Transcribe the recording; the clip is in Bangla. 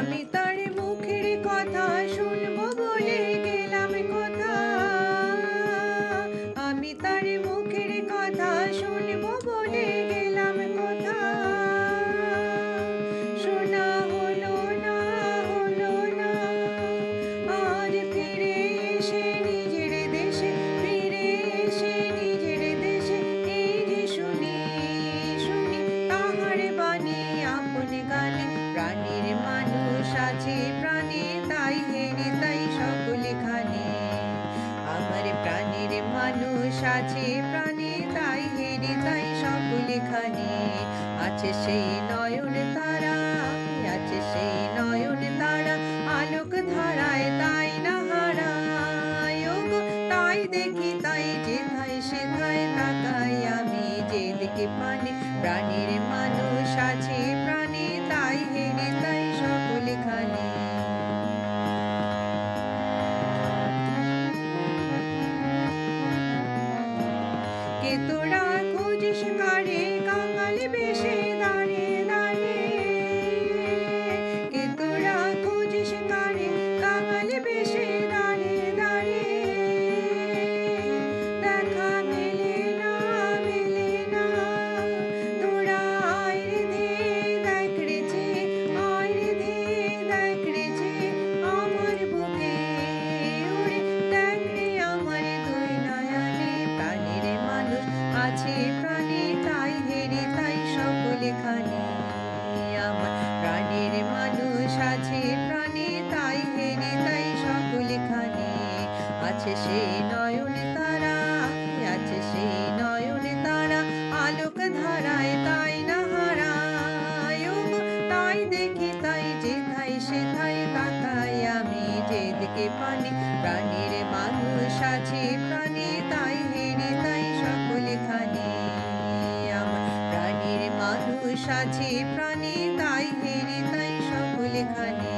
আমি তার মুখের কথা শুনবো বলে গেলাম কথা। আমি তার মুখের কথা শুনবো বলে গেলাম কথা। শোনা হলো না, হলো না। আজ ফিরে এসে নিজের দেশে, ফিরে এসে নিজের দেশে এই যে শুনি, শুনি তাহার বাণী আপন গানে। প্রাণীর মানুষ আছে প্রাণে, তাই হেরে তাই সকলে খানে। আমার প্রাণীর মানুষ আছে প্রাণে, তাই হেরে তাই সকলে খানে। আছে সেই নয়ন তারা, আছে সেই নয়ন তারা, আলোক ধারায় তাই না হারায়। ওগো তাই দেখি তাই যেথায় সেথায় তাকাই আমি যেদিকে পানে। প্রাণীর মানুষ আছে প্রাণে, তাই হেরে তাই সকলে খানে। কে তোরা খুঁজিস কারে কাঙাল বেশে দাঁড়ে দাঁড়ে। কে তোরা খুঁজিস কারে কাঙাল বেশে দাঁড়ে দাঁড়ে। দেখা মেলে না, মেলে না। তোরা আয় রে ধে দেখ রে যে, আয় রে ধে দেখ রে যে আমার বুকে ওরে। দেখ রে আমার দুই নয়নে, প্রাণীর মানুষ আছে প্রাণে, তাই হেরে তাই সকলে খানে। আমার প্রাণীর মানুষ আছে প্রাণে, তাই হেরে তাই সকলে খানে। আছে সেই নয়ন তারা, আছে সেই নয়ন তারা, আলোক ধারায় তাই না হারায়। ওগো তাই দেখি তাই যেথায় সেথায় তাকাই আমি যেদিকে পানে। প্রাণীর মানুষ আছে প্রাণে, তাই হেরে তাই সকলে খানে। আমার প্রাণীর মানুষ আছে প্রাণে, তাই হেরে তাই সকলে খানে।